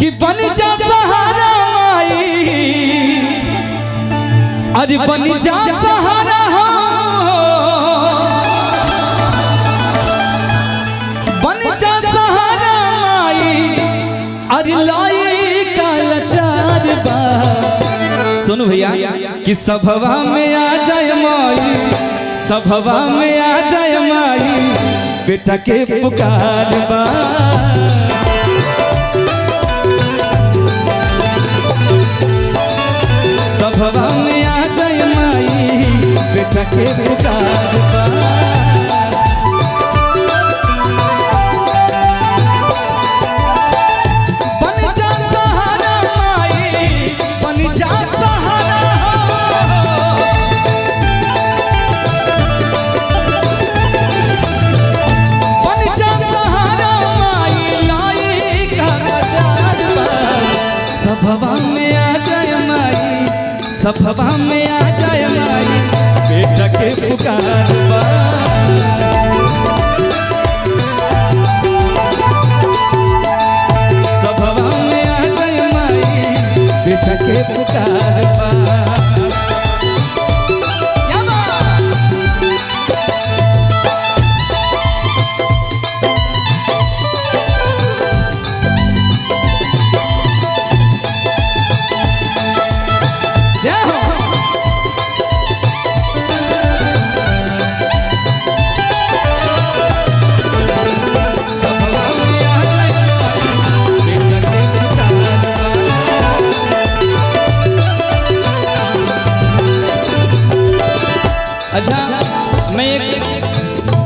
कि बन जा सहारा माई, अरे बन जा सहारा हो, बन जा सहारा माई, अरे लाई का लाचार बा। सुन भैया कि सभवा में आ जाए माई, सभवा में आ जाए माई, बेटा के पुकार बा। सभवा में आ जाए माई, बेटा के पुकार बा। बन जा सहारा माई, बन जा सहारा हो, बन जा सहारा माई, लाई का लाचार बा। सभवा में आ जाए माई, सभवा में आ जाए माई, बेटा के पुकार बा। सभवा में आ जाए माई, बेटा के पुकार बा। अच्छा, मैं एक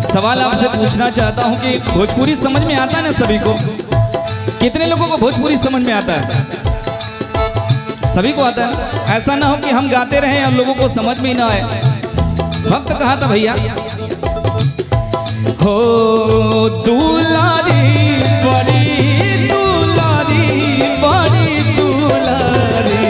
सवाल आपसे पूछना चाहता हूं कि भोजपुरी समझ में आता है ना सभी को? कितने लोगों को भोजपुरी समझ में आता है? सभी को आता है। ऐसा ना हो कि हम गाते रहें और लोगों को समझ में ही ना आए। भक्त कहा था भैया, हो दुलारी बड़ी दुलारी, बड़ी दुलारी,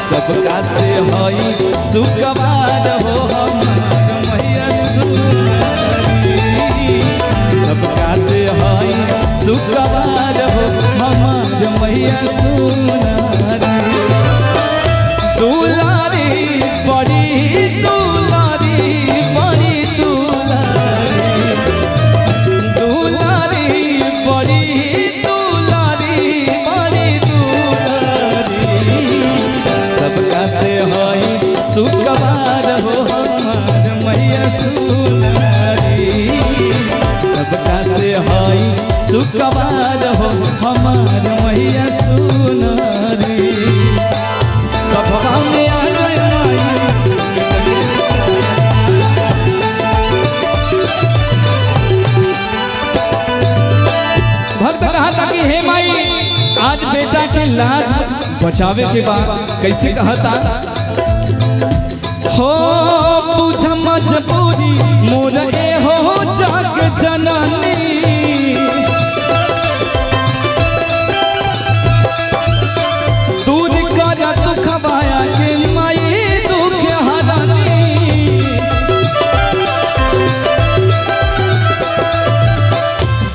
सबका से हई सुगवार हो हमार मैया सुनारी। सबका से हई सुगवार हो हमार मैया सुनारी। दुलारी बड़ी दुलारी, बड़ी दुलारी, दुलारी बड़ी दुलारी, बड़ी दुलारी। सबका से हई सुगवार हो हमार मैया सुनारी। सबका से हई सुगवार हो हमार मैया सुनारी। सभवा में आ जाए माई, भक्त कहा था कि हे माई, आज बेटा के लाज बचावे के बाद कैसे कहता, हो बुझ मजबूरी मोर ए हो जग जननी। दूर कर दुख बाया के माई दुख हरानी।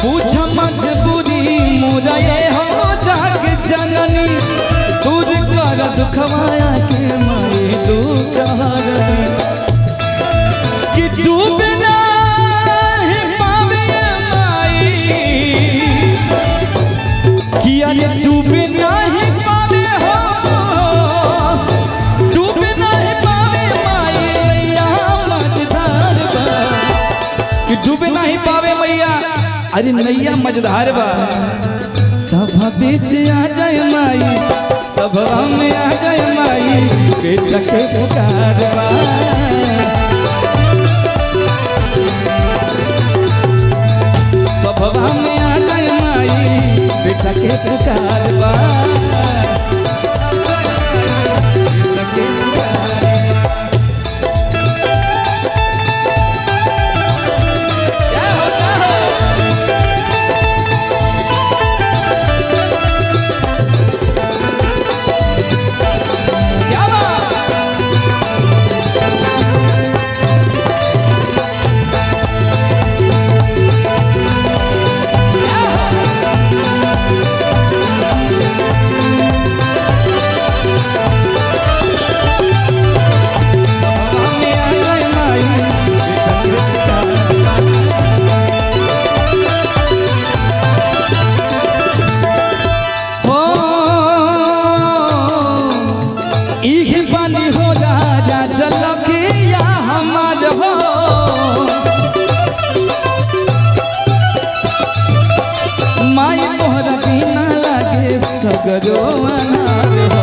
बुझ मजबूरी मोर ए हो जग जननी। दूर कर दुख बाया के माई दुख हरानी। कि डूबे नहीं पावे माई, कि अरे डूबे नहीं पावे हो, डूबे नहीं पावे माई मैया मझधार बा। कि डूबे नहीं पावे मैया, अरे नैया मझधार बा। सभा बीच आ जाए माई, सभा में आ जाए माई, बेटा के पुकार बा। सभवा में आ जाए माई, बेटा के पुकार बा। बेटा के पुकार क्या होता है? क्या बात? हो। माई तोहरा बिना लागे सगरो अनार हो।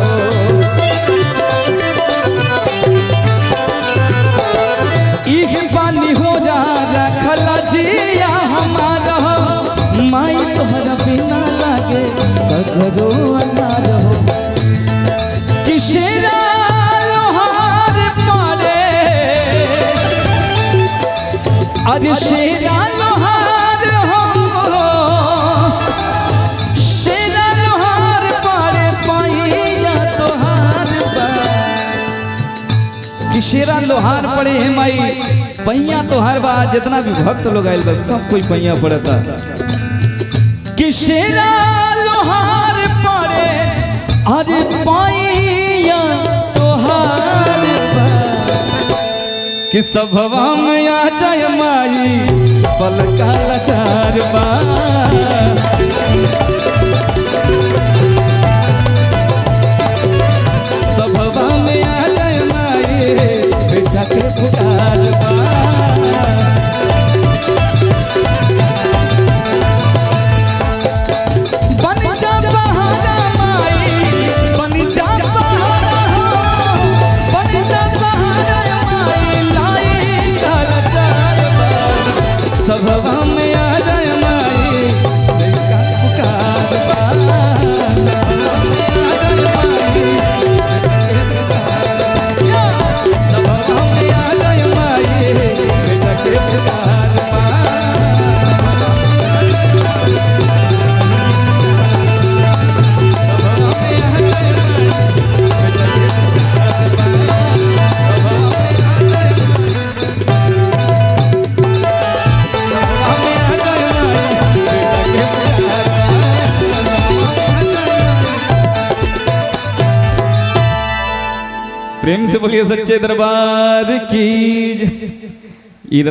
इह पानी हो जा रखला जिया हमारा हो। माई तोहरा बिना लागे सगरो अनार हो। कि शेरा लोहार पारे, अरे शेरा लोहार हो, शेरा लोहार पारे पाइया तोहार बा। कि शेरा लोहार पड़े है माई पैया तोहार बा। जितना भी भक्त लोग आयल बस सब कोई पैया पड़ता। कि शेरा लोहार पड़े अरे पाइया तोहार बा। कि सभवा में आ जाय माई पलका लाचार बा। सभवा में आ जाय माई बेटा के पुकार बा। बन जा सहारा माई, बन जा सहारा हो, बन जा सहारा माई लाई का लाचार बा। सभवा में आ जाय माई बेटा के पुकार बा। सभवा में आ जाय माई बेटा के पुकार बा। प्रेम से बोलिए सच्चे दरबार की।